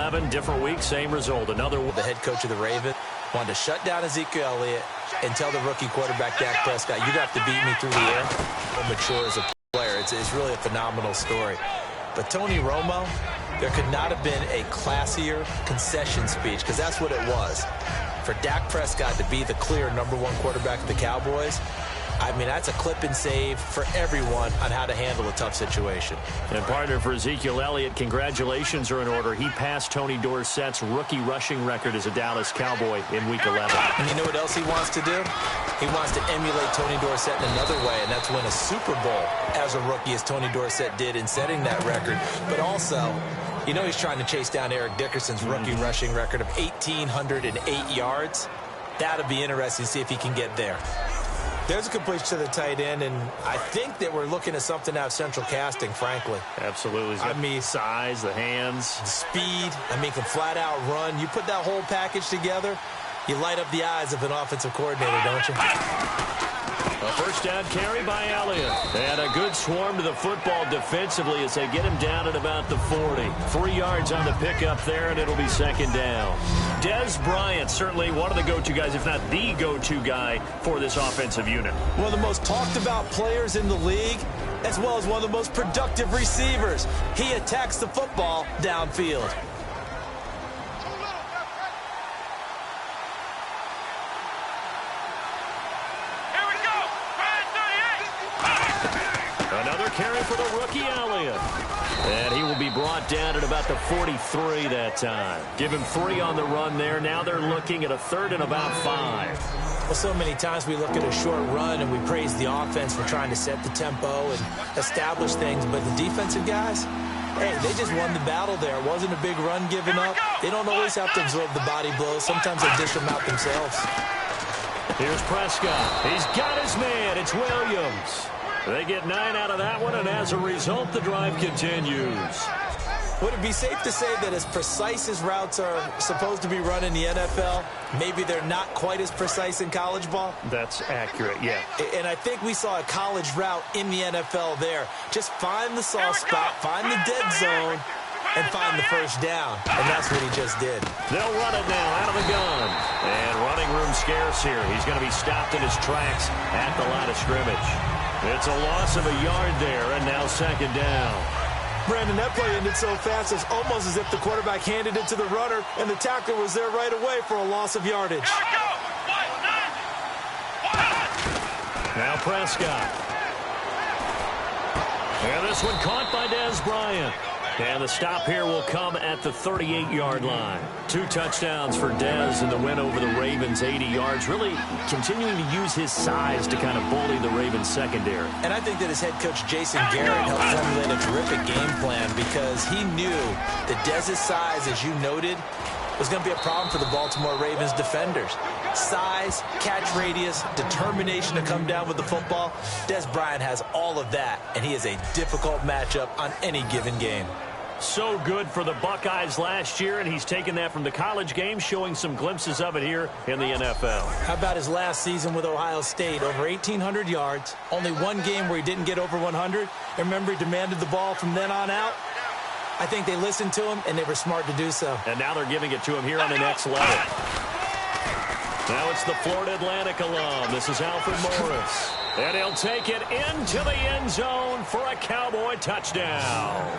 11, different week, same result. Another one. The head coach of the Ravens wanted to shut down Ezekiel Elliott and tell the rookie quarterback Dak Prescott, you're going to have to beat me through the air or mature as a player. It's really a phenomenal story. But Tony Romo, there could not have been a classier concession speech, because that's what it was. For Dak Prescott to be the clear #1 quarterback of the Cowboys, I mean, that's a clip and save for everyone on how to handle a tough situation. And partner, for Ezekiel Elliott, congratulations are in order. He passed Tony Dorsett's rookie rushing record as a Dallas Cowboy in Week 11. And you know what else he wants to do? He wants to emulate Tony Dorsett in another way, and that's win a Super Bowl as a rookie, as Tony Dorsett did in setting that record. But also, you know, he's trying to chase down Eric Dickerson's rookie rushing record of 1,808 yards. That'll be interesting to see if he can get there. There's a completion to the tight end, and I think that we're looking at something out of central casting, frankly. Absolutely. I mean, size, the hands. Speed. I mean, can flat out run. You put that whole package together, you light up the eyes of an offensive coordinator, don't you? A first down carry by Elliott. And a good swarm to the football defensively as they get him down at about the 40. 3 yards on the pickup there, and it'll be second down. Dez Bryant, certainly one of the go-to guys, if not the go-to guy for this offensive unit. One of the most talked about players in the league, as well as one of the most productive receivers. He attacks the football downfield. Another carry for the rookie Elliott. And he will be brought down at about the 43 that time. Give him 3 on the run there. Now they're looking at a 3rd and about 5. Well, so many times we look at a short run and we praise the offense for trying to set the tempo and establish things. But the defensive guys, hey, they just won the battle there. It wasn't a big run given up. They don't always have to absorb the body blows. Sometimes they dish them out themselves. Here's Prescott. He's got his man. It's Williams. They get 9 out of that one, and as a result, the drive continues. Would it be safe to say that as precise as routes are supposed to be run in the NFL, maybe they're not quite as precise in college ball? That's accurate, yeah. And I think we saw a college route in the NFL there. Just find the soft spot, find the dead zone, and find the first down. And that's what he just did. They'll run it now out of the gun. And running room scarce here. He's going to be stopped in his tracks at the line of scrimmage. It's a loss of a yard there, and now second down. Brandon, that play ended so fast, it's almost as if the quarterback handed it to the runner, and the tackler was there right away for a loss of yardage. Now Prescott. And this one caught by Dez Bryant. And the stop here will come at the 38-yard line. 2 touchdowns for Dez in the win over the Ravens, 80 yards. Really continuing to use his size to kind of bully the Ravens secondary. And I think that his head coach, Jason Garrett, helped formulate a terrific game plan because he knew that Dez's size, as you noted, was going to be a problem for the Baltimore Ravens defenders. Size, catch radius, determination to come down with the football. Dez Bryant has all of that, and he is a difficult matchup on any given game. So good for the Buckeyes last year, and he's taken that from the college game, showing some glimpses of it here in the NFL. How about his last season with Ohio State? Over 1,800 yards, only one game where he didn't get over 100. And remember, he demanded the ball from then on out. I think they listened to him, and they were smart to do so. And now they're giving it to him here on the next level. Now it's the Florida Atlantic alum. This is Alfred Morris. And he'll take it into the end zone for a Cowboy touchdown.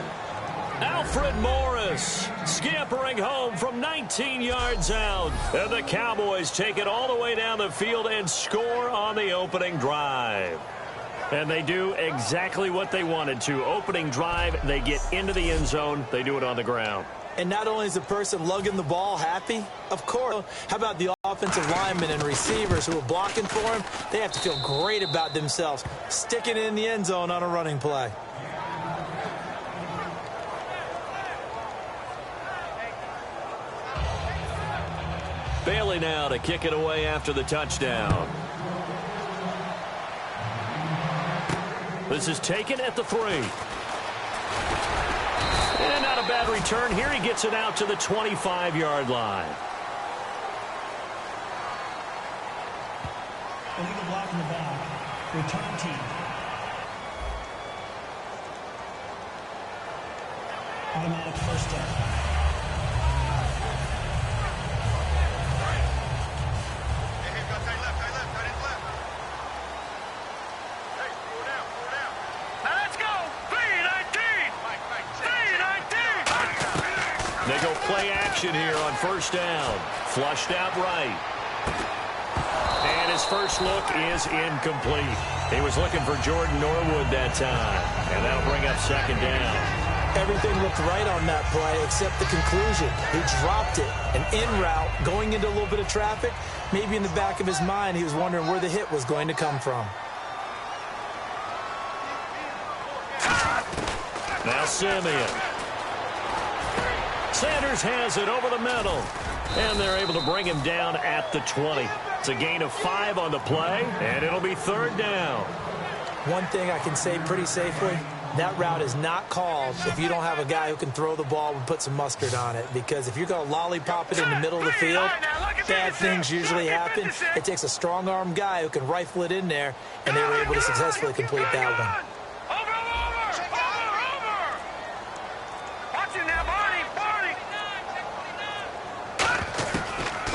Alfred Morris scampering home from 19 yards out. And the Cowboys take it all the way down the field and score on the opening drive. And they do exactly what they wanted to. Opening drive, they get into the end zone. They do it on the ground. And not only is the person lugging the ball happy, of course, how about the offensive linemen and receivers who are blocking for him? They have to feel great about themselves, sticking it in the end zone on a running play. Bailey now to kick it away after the touchdown. This is taken at the 3. And not a bad return. Here he gets it out to the 25-yard line. Illegal block in the back. Return team. Automatic first down. They go play action here on first down. Flushed out right. And his first look is incomplete. He was looking for Jordan Norwood that time. And that'll bring up second down. Everything looked right on that play except the conclusion. He dropped it. An in route going into a little bit of traffic. Maybe in the back of his mind he was wondering where the hit was going to come from. Now Simeon. Sanders has it over the middle. And they're able to bring him down at the 20. It's a gain of 5 on the play, and it'll be third down. One thing I can say pretty safely, that route is not called if you don't have a guy who can throw the ball and put some mustard on it. Because if you're going to lollipop it in the middle of the field, bad things usually happen. It takes a strong-armed guy who can rifle it in there, and they were able to successfully complete that one.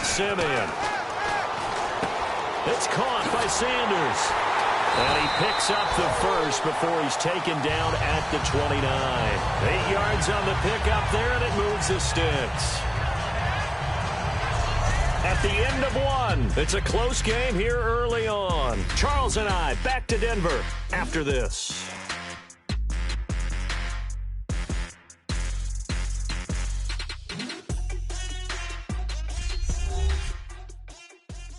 Simeon. It's caught by Sanders. And he picks up the first before he's taken down at the 29. 8 yards on the pickup there, and it moves the sticks. At the end of one, it's a close game here early on. Charles and I back to Denver after this.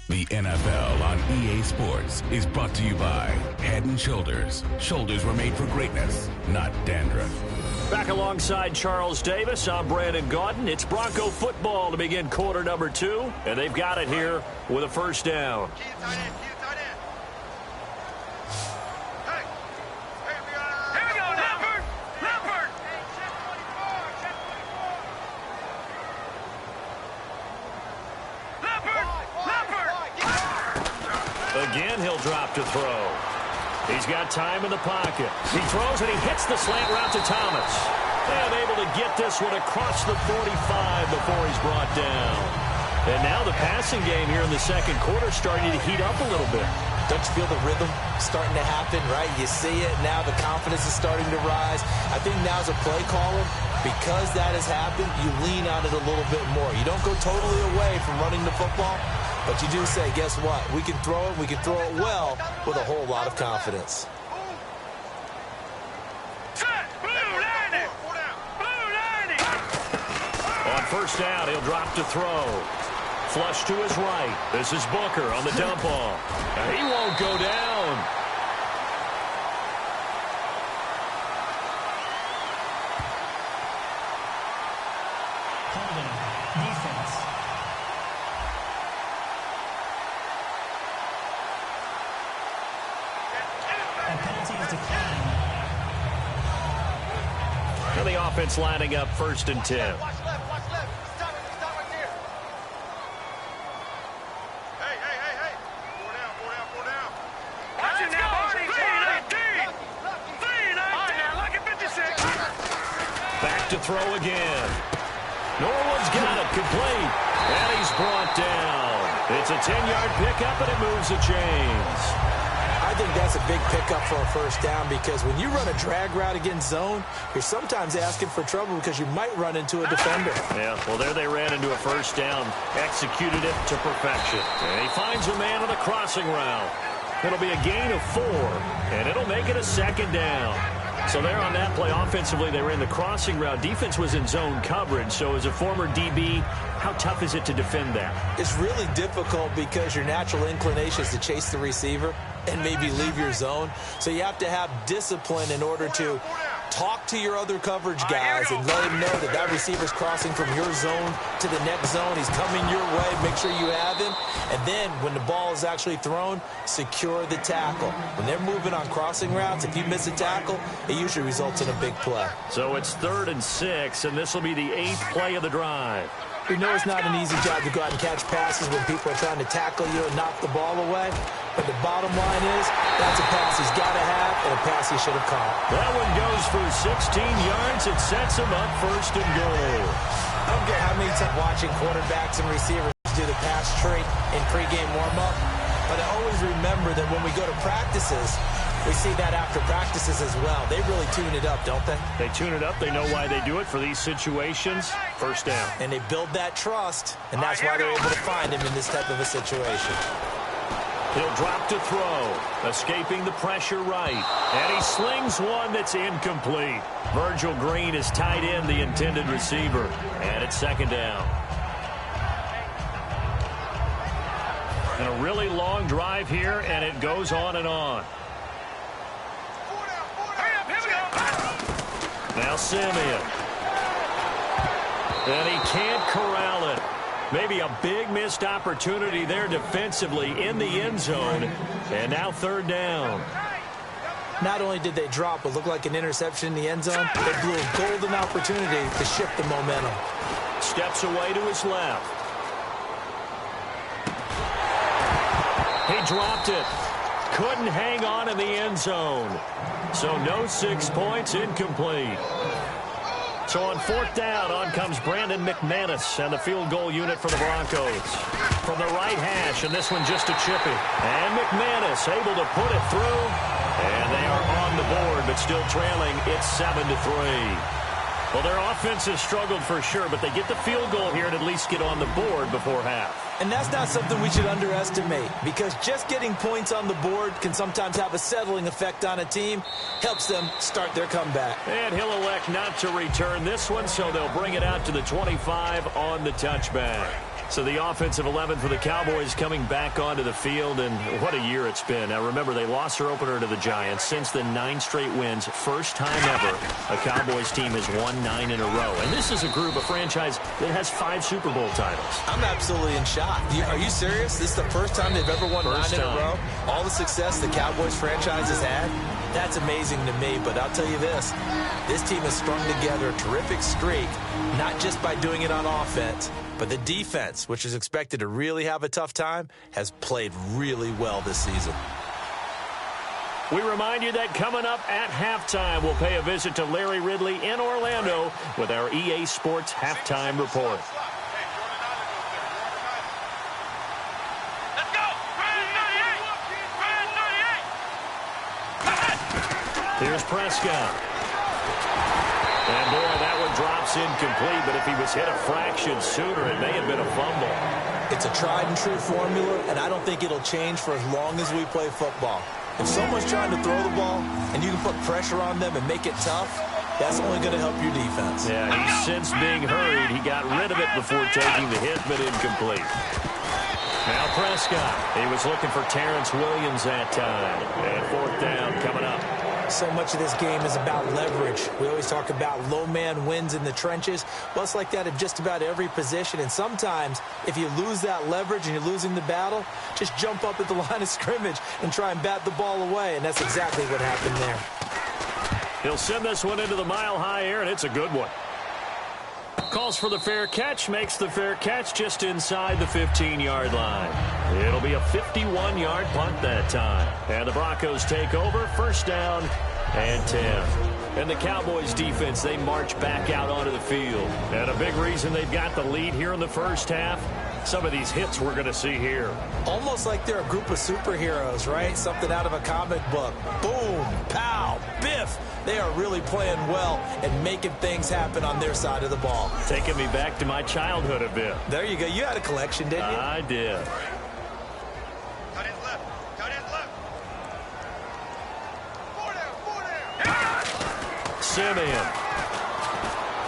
The NFL on EA Sports is brought to you by Head & Shoulders. Shoulders were made for greatness, not dandruff. Back alongside Charles Davis, I'm Brandon Gaudin. It's Bronco football to begin quarter number 2, and they've got it here with a first down. Again, he'll drop to throw. He's got time in the pocket. He throws and he hits the slant route to Thomas. And able to get this one across the 45 before he's brought down. And now the passing game here in the second quarter starting to heat up a little bit. Don't you feel the rhythm starting to happen, right? You see it now. The confidence is starting to rise. I think now as a play caller, because that has happened, you lean on it a little bit more. You don't go totally away from running the football. But you do say, guess what? We can throw it. We can throw it well with a whole lot of confidence. On first down, he'll drop to throw. Flush to his right. This is Booker on the dump off. And he won't go down. Holding. Defense. And the offense lining up first and 10. Watch left. Stop right there. Hey. 4 down. Watch it now, Barney. Now look at 56. Back to throw again. Norwood's got it, complete. And he's brought down. It's a 10-yard pickup, and it moves the chains. I think that's a big pickup for a first down because when you run a drag route against zone, you're sometimes asking for trouble because you might run into a defender. Yeah, well, there they ran into a first down, executed it to perfection. And he finds a man on the crossing route. It'll be a gain of 4, and it'll make it a second down. So there on that play, offensively, they ran the crossing route. Defense was in zone coverage, so as a former DB, how tough is it to defend that? It's really difficult because your natural inclination is to chase the receiver and maybe leave your zone. So you have to have discipline in order to talk to your other coverage guys and let him know that that receiver's crossing from your zone to the next zone. He's coming your way. Make sure you have him. And then when the ball is actually thrown, secure the tackle. When they're moving on crossing routes, if you miss a tackle, it usually results in a big play. So it's 3rd and 6, and this will be the 8th play of the drive. We know it's not an easy job to go out and catch passes when people are trying to tackle you and knock the ball away. But the bottom line is, that's a pass he's got to have and a pass he should have caught. That one goes for 16 yards. It sets him up 1st and goal. I don't care how many times watching quarterbacks and receivers do the pass tree in pregame warm-up, but I always remember that when we go to practices, We see that after practices as well. They really tune it up, don't they? They tune it up. They know why they do it for these situations. First down. And they build that trust, and that's why they're able to find him in this type of a situation. He'll drop to throw, escaping the pressure right. And he slings one that's incomplete. Virgil Green is tight end, the intended receiver. And it's second down. And a really long drive here, and it goes on and on. Now Simeon. And he can't corral it. Maybe a big missed opportunity there defensively in the end zone. And now third down. Not only did they drop what looked like an interception in the end zone, they blew a golden opportunity to shift the momentum. Steps away to his left. He dropped it. Couldn't hang on in the end zone. So no 6 points, incomplete. So on fourth down, on comes Brandon McManus and the field goal unit for the Broncos. From the right hash, and this one just a chippy. And McManus able to put it through. And they are on the board, but still trailing. It's 7-3. Well, their offense has struggled for sure, but they get the field goal here and at least get on the board before half. And that's not something we should underestimate, because just getting points on the board can sometimes have a settling effect on a team. Helps them start their comeback. And he'll elect not to return this one, so they'll bring it out to the 25 on the touchback. So the offensive 11 for the Cowboys coming back onto the field, and what a year it's been. Now remember, they lost their opener to the Giants. Since then, 9 straight wins. First time ever a Cowboys team has won 9 in a row. And this is a group, a franchise that has 5 Super Bowl titles. I'm absolutely in shock. Are you serious? This is the first time they've ever won 9 in a row? All the success the Cowboys franchise has had? That's amazing to me, but I'll tell you this team has strung together a terrific streak, not just by doing it on offense, but the defense, which is expected to really have a tough time, has played really well this season. We remind you that coming up at halftime, we'll pay a visit to Larry Ridley in Orlando with our EA Sports Halftime Report. Let's go! Here's Prescott. And boy, that one drops incomplete, but if he was hit a fraction sooner, it may have been a fumble. It's a tried and true formula, and I don't think it'll change for as long as we play football. If someone's trying to throw the ball and you can put pressure on them and make it tough, that's only going to help your defense. Yeah, he's since being hurried. He got rid of it before taking the hit, but incomplete. Now Prescott. He was looking for Terrence Williams that time. And fourth down coming up. So much of this game is about leverage. We always talk about low man wins in the trenches. Well, it's like that in just about every position. And sometimes, if you lose that leverage and you're losing the battle, just jump up at the line of scrimmage and try and bat the ball away. And that's exactly what happened there. He'll send this one into the mile-high air, and it's a good one. Calls for the fair catch, makes the fair catch just inside the 15-yard line. It'll be a 51-yard punt that time. And the Broncos take over, first down and 10. And the Cowboys defense, they march back out onto the field. And a big reason they've got the lead here in the first half, some of these hits we're going to see here. Almost like they're a group of superheroes, right? Something out of a comic book. Boom, pow, biff. They are really playing well and making things happen on their side of the ball. Taking me back to my childhood a bit. There you go. You had a collection, didn't you? I did. Cut his left. Cut his left. 4 down. Simeon.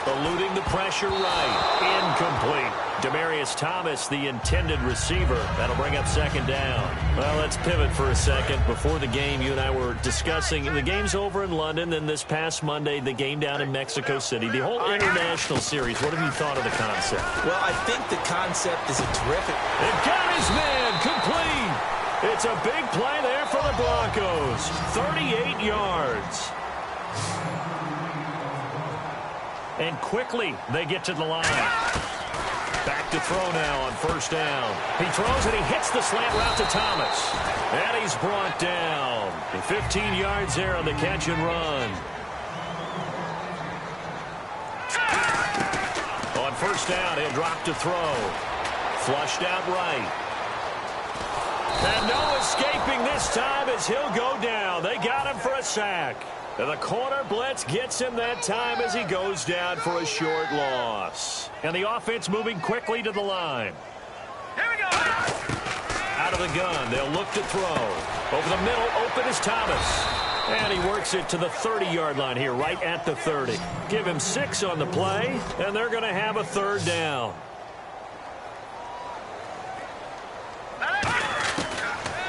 Eluding the pressure right. Incomplete. Demaryius Thomas, the intended receiver. That'll bring up second down. Well, let's pivot for a second. Before the game, you and I were discussing the game's over in London, then this past Monday, the game down in Mexico City. The whole international series, what have you thought of the concept? Well, I think the concept is a terrific... It got his man complete. It's a big play there for the Broncos. 38 yards. And quickly, they get to the line. Back to throw now on first down. He throws and he hits the slant route to Thomas. And he's brought down. 15 yards there on the catch and run. On first down, he'll drop to throw. Flushed out right. And no escaping this time as he'll go down. They got him for a sack. And the corner blitz gets him that time as he goes down for a short loss. And the offense moving quickly to the line. Here we go. Out of the gun, they'll look to throw. Over the middle, open is Thomas. And he works it to the 30-yard line here, right at the 30. Give him 6 on the play, and they're going to have a third down.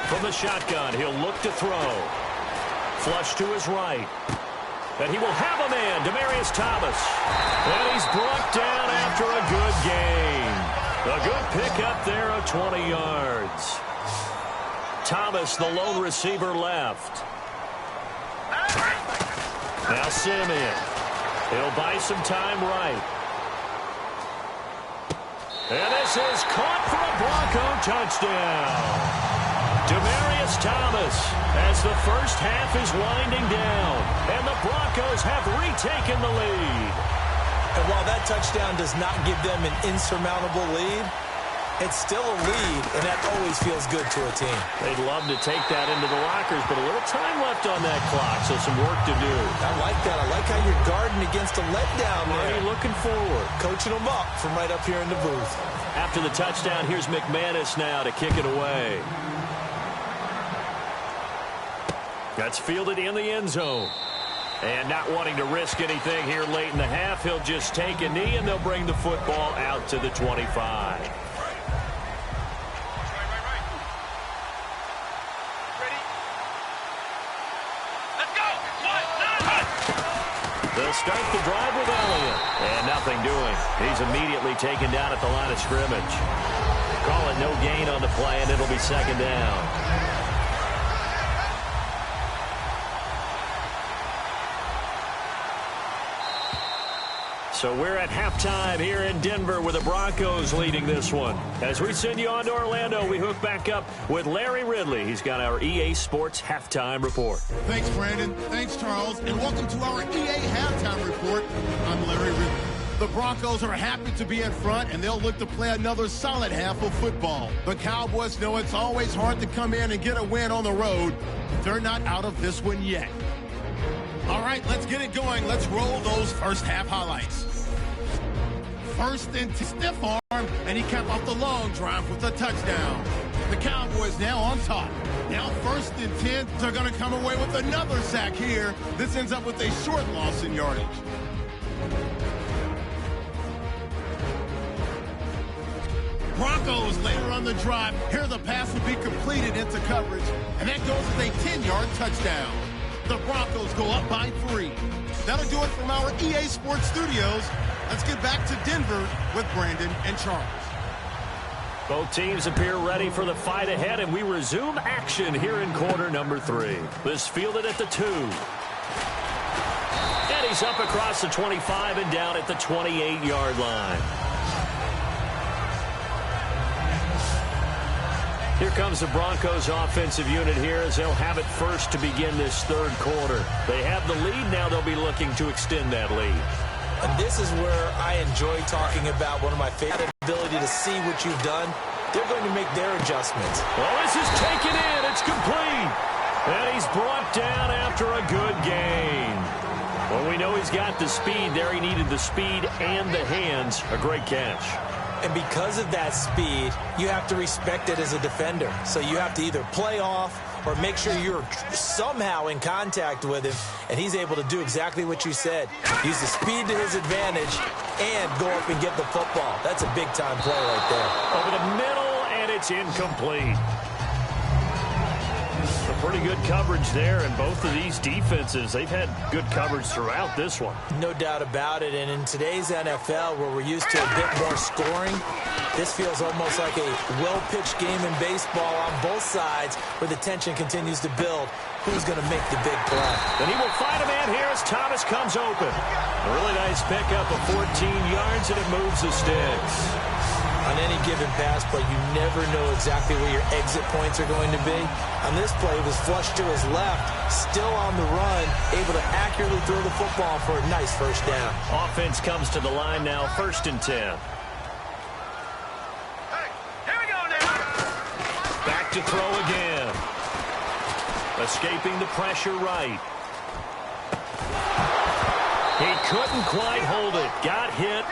From the shotgun, he'll look to throw. Flush to his right. And he will have a man, Demaryius Thomas. And he's brought down after a good gain. A good pickup there of 20 yards. Thomas, the lone receiver, left. Now Simeon. He'll buy some time right. And this is caught for a Bronco touchdown. Demaryius Thomas as the first half is winding down. And the Broncos have retaken the lead. And while that touchdown does not give them an insurmountable lead, it's still a lead, and that always feels good to a team. They'd love to take that into the lockers, but a little time left on that clock, so some work to do. I like that. I like how you're guarding against a letdown there. Already looking forward. Coaching them up from right up here in the booth. After the touchdown, here's McManus now to kick it away. That's fielded in the end zone. And not wanting to risk anything here late in the half, he'll just take a knee, and they'll bring the football out to the 25. They'll start the drive with Elliott. And nothing doing. He's immediately taken down at the line of scrimmage. Call it no gain on the play, and it'll be second down. So we're at halftime here in Denver with the Broncos leading this one. As we send you on to Orlando, we hook back up with Larry Ridley. He's got our EA Sports Halftime Report. Thanks, Brandon. Thanks, Charles. And welcome to our EA Halftime Report. I'm Larry Ridley. The Broncos are happy to be in front, and they'll look to play another solid half of football. The Cowboys know it's always hard to come in and get a win on the road. They're not out of this one yet. All right, let's get it going. Let's roll those first half highlights. First and stiff arm, and he capped off the long drive with a touchdown. The Cowboys now on top. Now first and 10, they're going to come away with another sack here. This ends up with a short loss in yardage. Broncos later on the drive. Here the pass will be completed into coverage, and that goes with a 10-yard touchdown. The Broncos go up by 3. That'll do it from our EA Sports Studios. Let's get back to Denver with Brandon and Charles. Both teams appear ready for the fight ahead, and we resume action here in quarter number 3. This fielded at the 2. And he's up across the 25 and down at the 28-yard line. Here comes the Broncos offensive unit here as they'll have it first to begin this third quarter. They have the lead. Now they'll be looking to extend that lead. And this is where I enjoy talking about one of my favorite ability to see what you've done. They're going to make their adjustments. Well, this is taken in. It's complete. And he's brought down after a good gain. Well, we know he's got the speed there. He needed the speed and the hands. A great catch. And because of that speed, you have to respect it as a defender. So you have to either play off or make sure you're somehow in contact with him, and he's able to do exactly what you said. Use the speed to his advantage and go up and get the football. That's a big-time play right there. Over the middle, and it's incomplete. Pretty good coverage there, and both of these defenses, they've had good coverage throughout this one. No doubt about it, and in today's NFL, where we're used to a bit more scoring, this feels almost like a well-pitched game in baseball on both sides, where the tension continues to build. Who's going to make the big play? And he will find a man here as Thomas comes open. A really nice pickup of 14 yards, and it moves the sticks. On any given pass play, you never know exactly where your exit points are going to be. On this play, it was flushed to his left, still on the run, able to accurately throw the football for a nice first down. Offense comes to the line now, 1st and 10. Hey, here we go now. Back to throw Escaping the pressure right. He couldn't quite hold it. Got hit.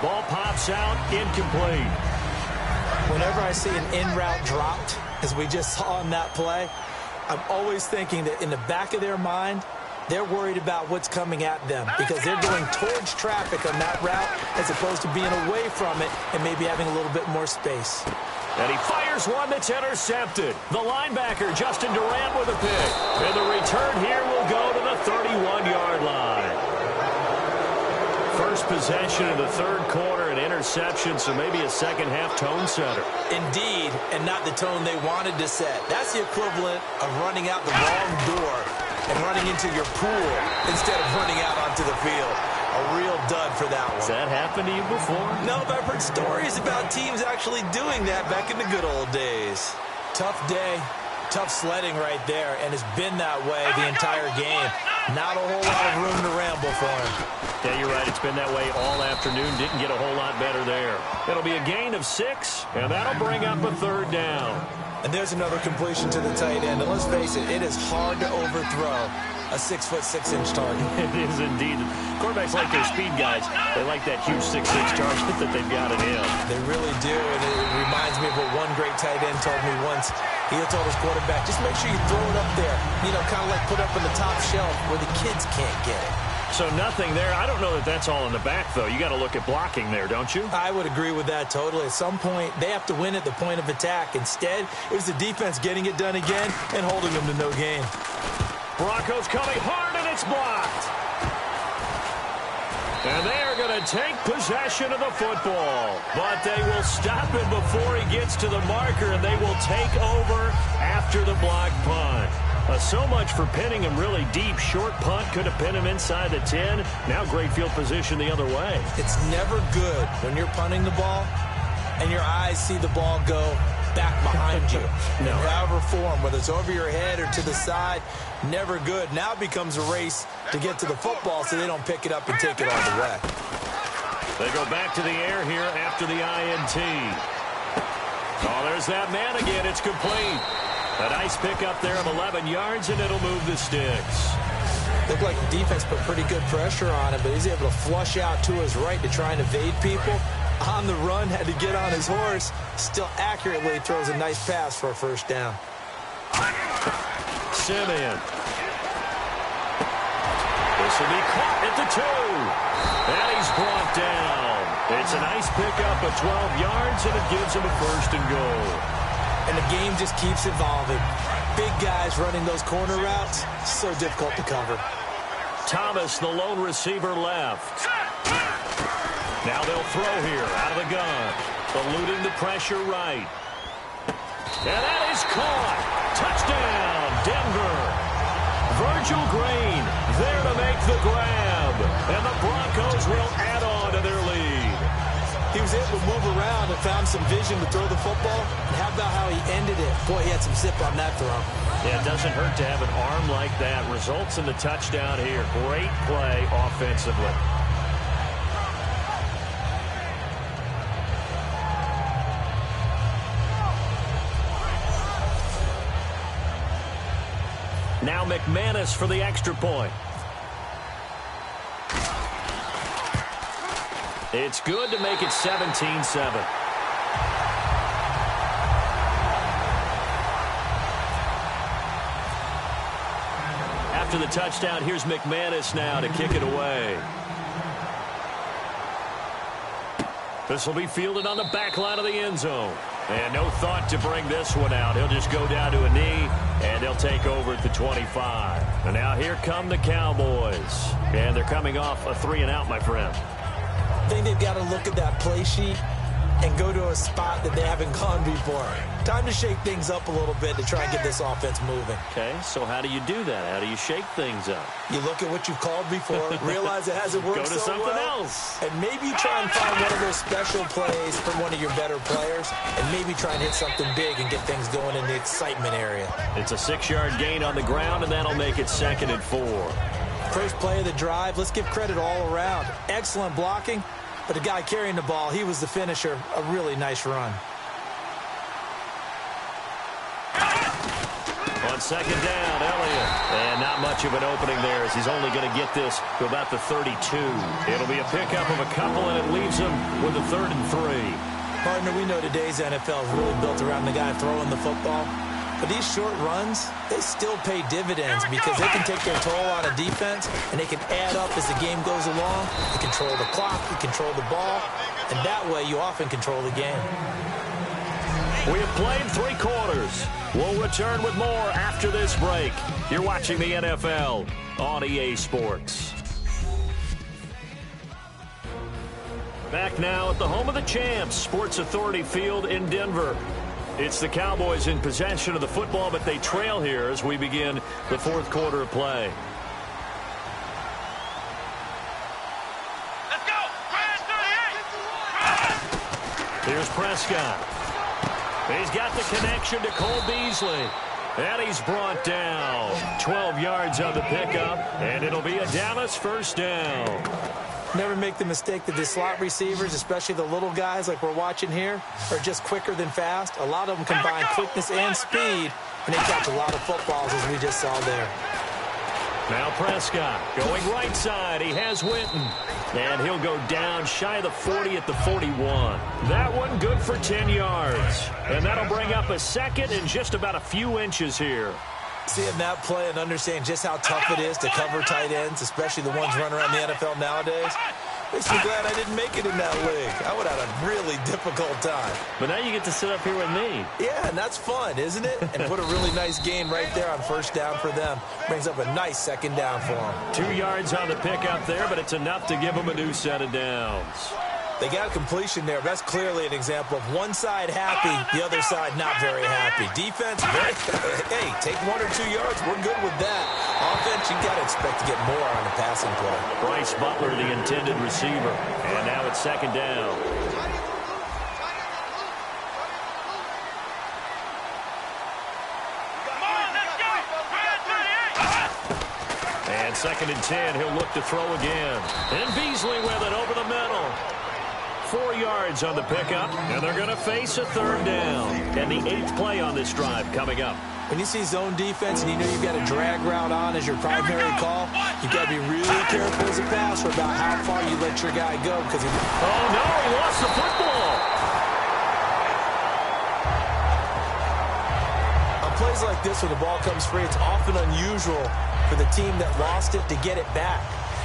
Ball pops out. Incomplete. Whenever I see an in-route dropped, as we just saw in that play, I'm always thinking that in the back of their mind, they're worried about what's coming at them because they're going towards traffic on that route as opposed to being away from it and maybe having a little bit more space. And he fires one that's intercepted. The linebacker, Justin Durant, with a pick. And the return here will go to the 31-yard line. First possession of the third quarter, an interception, so maybe a second-half tone setter. Indeed, and not the tone they wanted to set. That's the equivalent of running out the wrong door and running into your pool instead of running out onto the field. A real dud for that one. Has that happened to you before? No, but I've heard stories about teams actually doing that back in the good old days. Tough day, tough sledding right there, and it's been that way the entire game. Not a whole lot of room to ramble for him. Yeah, you're right. It's been that way all afternoon. Didn't get a whole lot better there. It'll be a gain of 6, and that'll bring up a third down. And there's another completion to the tight end. And let's face it, it is hard to overthrow a 6'6" target. It is indeed. Quarterbacks like their speed guys. They like that huge 6'6" target that they've got in him. They really do, and it reminds me of what one great tight end told me once. He told his quarterback, just make sure you throw it up there. You know, kind of like put it up on the top shelf where the kids can't get it. So nothing there. I don't know that that's all in the back, though. You got to look at blocking there, don't you? I would agree with that totally. At some point, they have to win at the point of attack. Instead, it was the defense getting it done again and holding them to no gain. Broncos coming hard, and it's blocked. And they are going to take possession of the football. But they will stop him before he gets to the marker, and they will take over after the block punt. So much for pinning him really deep. Short punt could have pinned him inside the 10. Now great field position the other way. It's never good when you're punting the ball and your eyes see the ball go back behind you. No. In however form, whether it's over your head or to the side, never good. Now it becomes a race to get to the football so they don't pick it up and take it all the way. They go back to the air here after the INT. Oh, there's that man again. It's complete. A nice pick up there of 11 yards, and it'll move the sticks. Looked like the defense put pretty good pressure on him, but he's able to flush out to his right to try and evade people. On the run, had to get on his horse. Still accurately throws a nice pass for a first down. Simeon. This will be caught at the 2. And he's brought down. It's a nice pickup of 12 yards, and it gives him a first and goal. And the game just keeps evolving. Big guys running those corner routes, so difficult to cover. Thomas, the lone receiver, left. Now they'll throw here out of the gun. Eluding the pressure right. And that is caught. Touchdown, Denver. Virgil Green there to make the grab. And the Broncos will add on to their lead. He was able to move around and found some vision to throw the football. And how about how he ended it? Boy, he had some zip on that throw. Yeah, it doesn't hurt to have an arm like that. Results in the touchdown here. Great play offensively. Now McManus for the extra point. It's good to make it 17-7. After the touchdown, here's McManus now to kick it away. This will be fielded on the back line of the end zone. And no thought to bring this one out. He'll just go down to a knee, and they'll take over at the 25. And now here come the Cowboys. And they're coming off a 3-and-out, my friend. I think they've got to look at that play sheet and go to a spot that they haven't gone before. Time to shake things up a little bit to try and get this offense moving. Okay, so how do you do that? How do you shake things up? You look at what you've called before, realize it hasn't worked Go to so something well, else. and maybe try and find one of those special plays from one of your better players, and maybe try and hit something big and get things going in the excitement area. It's a 6-yard gain on the ground, and that'll make it 2nd and 4. First play of the drive, let's give credit all around. Excellent blocking, but the guy carrying the ball, he was the finisher. A really nice run. On second down, Elliott. And not much of an opening there as he's only going to get this to about the 32. It'll be a pickup of a couple, and it leaves him with a 3rd and 3. Partner, we know today's NFL is really built around the guy throwing the football. But these short runs, they still pay dividends because they can take their toll on a defense, and they can add up as the game goes along. You control the clock, you control the ball, and that way you often control the game. We have played 3 quarters. We'll return with more after this break. You're watching the NFL on EA Sports. Back now at the home of the champs, Sports Authority Field in Denver. It's the Cowboys in possession of the football, but they trail here as we begin the 4th quarter of play. Let's go! Here's Prescott. He's got the connection to Cole Beasley. And he's brought down. 12 yards on the pickup, and it'll be a Dallas 1st down. Never make the mistake that the slot receivers, especially the little guys like we're watching here, are just quicker than fast. A lot of them combine quickness and speed, and they catch a lot of footballs, as we just saw there. Now Prescott going right side. He has Winton. And he'll go down shy of the 40 at the 41. That one good for 10 yards. And that'll bring up a 2nd and just about a few inches here. Seeing that play and understanding just how tough it is to cover tight ends, especially the ones running around the NFL nowadays, makes me glad I didn't make it in that league. I would have had a really difficult time. But now you get to sit up here with me. Yeah, and that's fun, isn't it? And put a really nice gain right there on 1st down for them. Brings up a nice 2nd down for them. 2 yards on the pickup there, but it's enough to give them a new set of downs. They got a completion there. That's clearly an example of one side happy, the other side not very happy. Defense, hey, take 1 or 2 yards. We're good with that. Offense, you got to expect to get more on the passing play. Bryce Butler, the intended receiver. And now it's 2nd down. And 2nd and 10, he'll look to throw again. And Beasley with it over the middle. 4 yards on the pickup, and they're going to face a 3rd down. And the 8th play on this drive coming up. When you see zone defense and you know you've got a drag route on as your primary call, you've got to be really careful as a passer about how far you let your guy go. Because oh, no, he lost the football. On plays like this, when the ball comes free, it's often unusual for the team that lost it to get it back.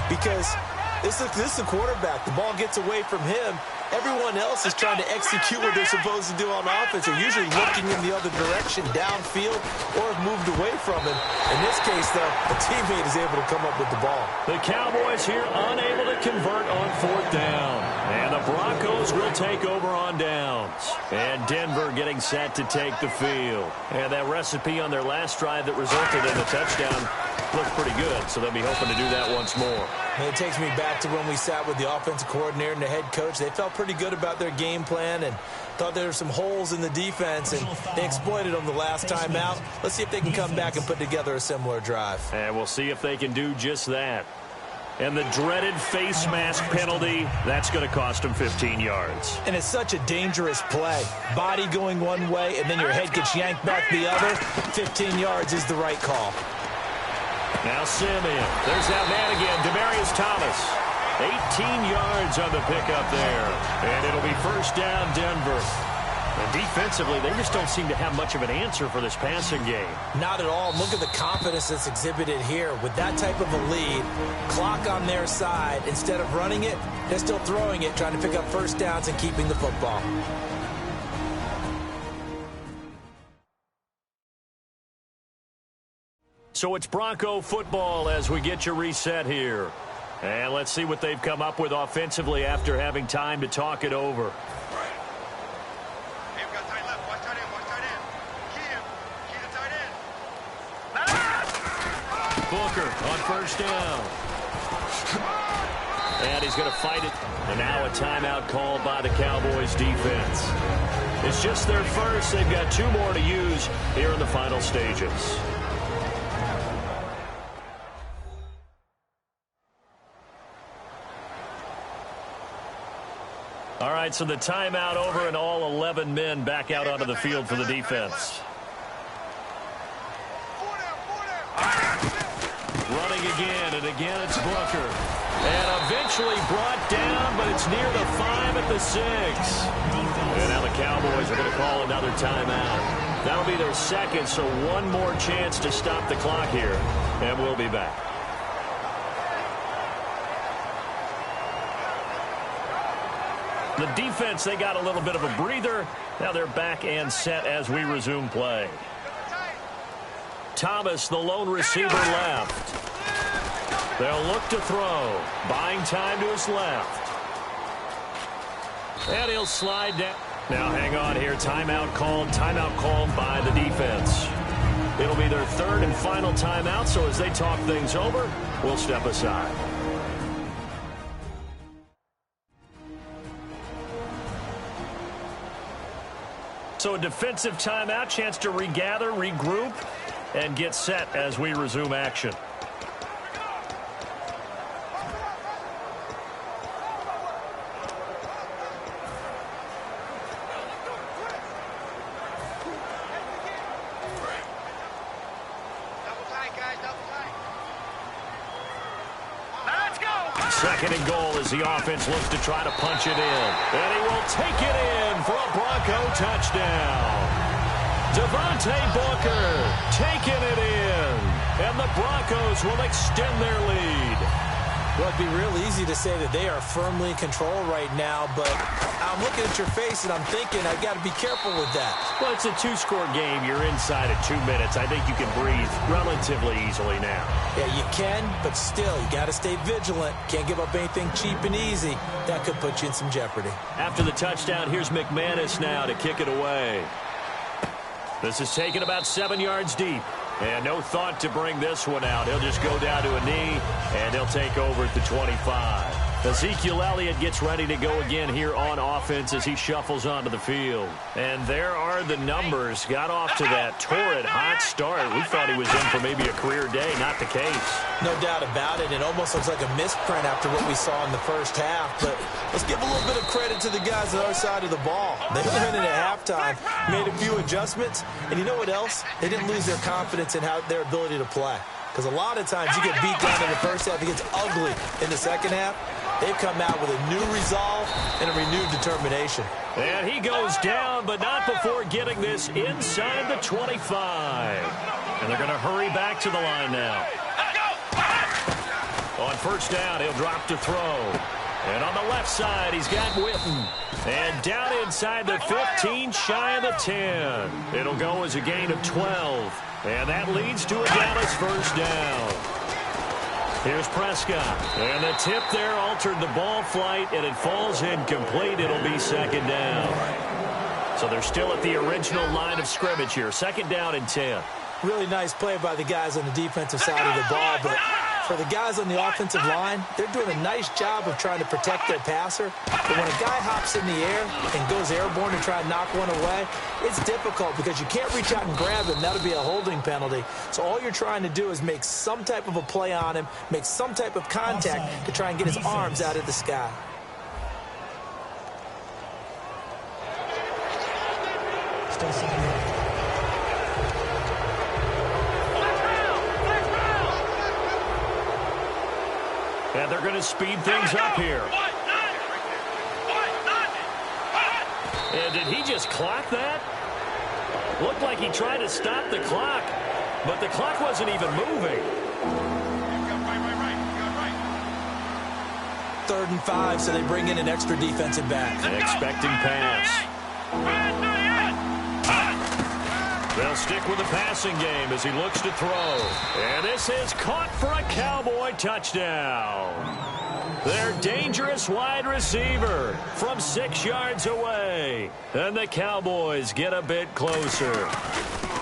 Because this is the quarterback. The ball gets away from him. Everyone else is trying to execute what they're supposed to do on offense. They're usually looking in the other direction, downfield, or have moved away from him. In this case, though, a teammate is able to come up with the ball. The Cowboys here unable to convert on 4th down. And the Broncos will take over on downs. And Denver getting set to take the field. And that recipe on their last drive that resulted in a touchdown looked pretty good, so they'll be hoping to do that once more. And it takes me back to when we sat with the offensive coordinator and the head coach. They felt pretty good about their game plan and thought there were some holes in the defense, and they exploited them the last time out. Let's see if they can come back and put together a similar drive. And we'll see if they can do just that. And the dreaded face mask penalty, that's going to cost them 15 yards. And it's such a dangerous play. Body going one way, and then your head gets yanked back the other. 15 yards is the right call. Now Simeon. There's that man again, Demaryius Thomas. 18 yards on the pickup there. And it'll be 1st down, Denver. And defensively, they just don't seem to have much of an answer for this passing game. Not at all. Look at the confidence that's exhibited here. With that type of a lead, clock on their side, instead of running it, they're still throwing it, trying to pick up 1st downs and keeping the football. So it's Bronco football as we get you reset here. And let's see what they've come up with offensively after having time to talk it over. Hey, we've got tight left. Watch tight end. Watch tight end. Key him. Key the tight end. Booker on 1st down. And he's going to fight it. And now a timeout called by the Cowboys defense. It's just their first. They've got 2 more to use here in the final stages. All right, so the timeout over and all 11 men back out onto the field for the defense. throwing again, and again it's Booker. And eventually brought down, but it's near the 5 at the 6. And now the Cowboys are going to call another timeout. That'll be their second, so one more chance to stop the clock here. And we'll be back. The defense, they got a little bit of a breather. Now they're back and set as we resume play. Thomas, the lone receiver, left. They'll look to throw. Buying time to his left. And he'll slide down. Now hang on here. Timeout called by the defense. It'll be their third and final timeout, so as they talk things over, we'll step aside. So a defensive timeout, chance to regather, regroup, and get set as we resume action. Second and goal as the offense looks to try to punch it in. And he will take it in for a Bronco touchdown. Devontae Booker taking it in. And the Broncos will extend their lead. Well, it'd be real easy to say that they are firmly in control right now, but I'm looking at your face and I'm thinking I've got to be careful with that. Well, it's a two-score game. You're inside at 2 minutes. I think you can breathe relatively easily now. Yeah, you can, but still, you got to stay vigilant. Can't give up anything cheap and easy. That could put you in some jeopardy. After the touchdown, here's McManus now to kick it away. This is taken about 7 yards deep. And no thought to bring this one out. He'll just go down to a knee, and he'll take over at the 25. Ezekiel Elliott gets ready to go again here on offense as he shuffles onto the field. And there are the numbers. Got off to that torrid hot start. We thought he was in for maybe a career day. Not the case. No doubt about it. It almost looks like a misprint after what we saw in the first half. But let's give a little bit of credit to the guys on our side of the ball. They went in at halftime, made a few adjustments, and you know what else? They didn't lose their confidence in their ability to play. Because a lot of times you get beat down in the first half, it gets ugly in the second half. They've come out with a new resolve and a renewed determination. And he goes down, but not before getting this inside the 25. And they're going to hurry back to the line now. On first down, he'll drop to throw. And on the left side, he's got Witten. And down inside the 15, shy of the 10. It'll go as a gain of 12. And that leads to a Dallas first down. Here's Prescott. And the tip there altered the ball flight, and it falls incomplete. It'll be second down. So they're still at the original line of scrimmage here. Second down and 10. Really nice play by the guys on the defensive side of the ball, but for the guys on the offensive line, they're doing a nice job of trying to protect their passer. But when a guy hops in the air and goes airborne to try and knock one away, it's difficult because you can't reach out and grab him. That'll be a holding penalty. So all you're trying to do is make some type of a play on him, make some type of contact to try and get his arms out of the sky. Still second. And they're going to speed things up here. And did he just clock that? Looked like he tried to stop the clock, but the clock wasn't even moving. Third and 5, so they bring in an extra defensive back. Expecting pass. They'll stick with the passing game as he looks to throw. And this is caught for a Cowboy touchdown. Their dangerous wide receiver from 6 yards away. And the Cowboys get a bit closer.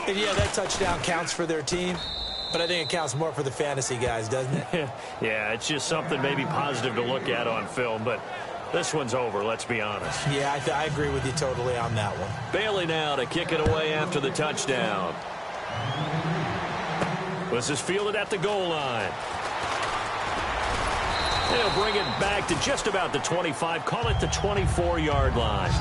And yeah, that touchdown counts for their team, but I think it counts more for the fantasy guys, doesn't it? Yeah, it's just something maybe positive to look at on film, but this one's over, let's be honest. Yeah, I agree with you totally on that one. Bailey now to kick it away after the touchdown. This is fielded at the goal line. They'll bring it back to just about the 25. Call it the 24-yard line.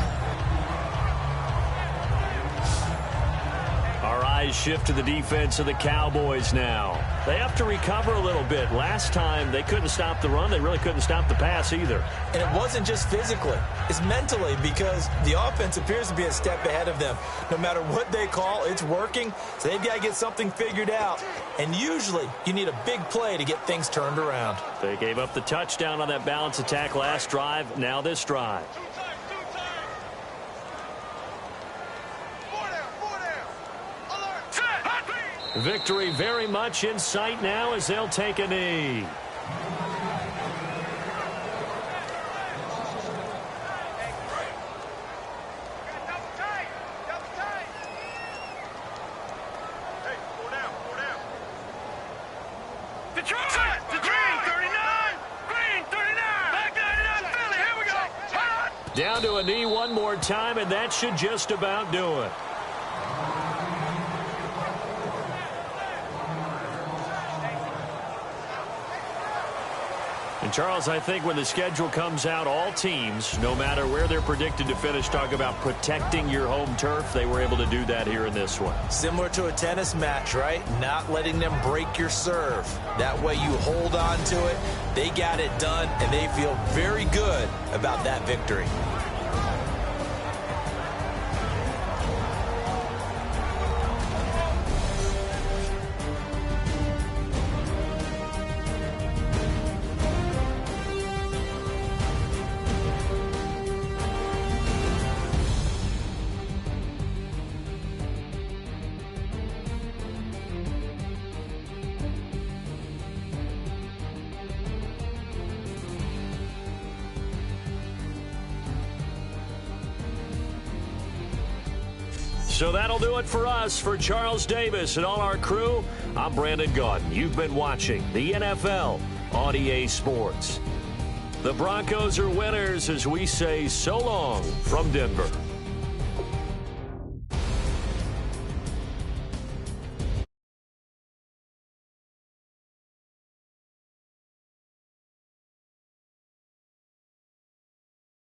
Our eyes Nice shift to the defense of the Cowboys now. They have to recover a little bit. Last time, they couldn't stop the run. They really couldn't stop the pass either. And it wasn't just physically. It's mentally, because the offense appears to be a step ahead of them. No matter what they call, it's working. So they've got to get something figured out. And usually, you need a big play to get things turned around. They gave up the touchdown on that balance attack last drive. Now this drive. Victory very much in sight now as they'll take a knee. Down to a knee one more time, and that should just about do it. And Charles, I think when the schedule comes out, all teams, no matter where they're predicted to finish, talk about protecting your home turf. They were able to do that here in this one. Similar to a tennis match, right? Not letting them break your serve. That way you hold on to it. They got it done, and they feel very good about that victory. So that'll do it for us. For Charles Davis and all our crew, I'm Brandon Gaudin. You've been watching the NFL on EA Sports. The Broncos are winners as we say so long from Denver.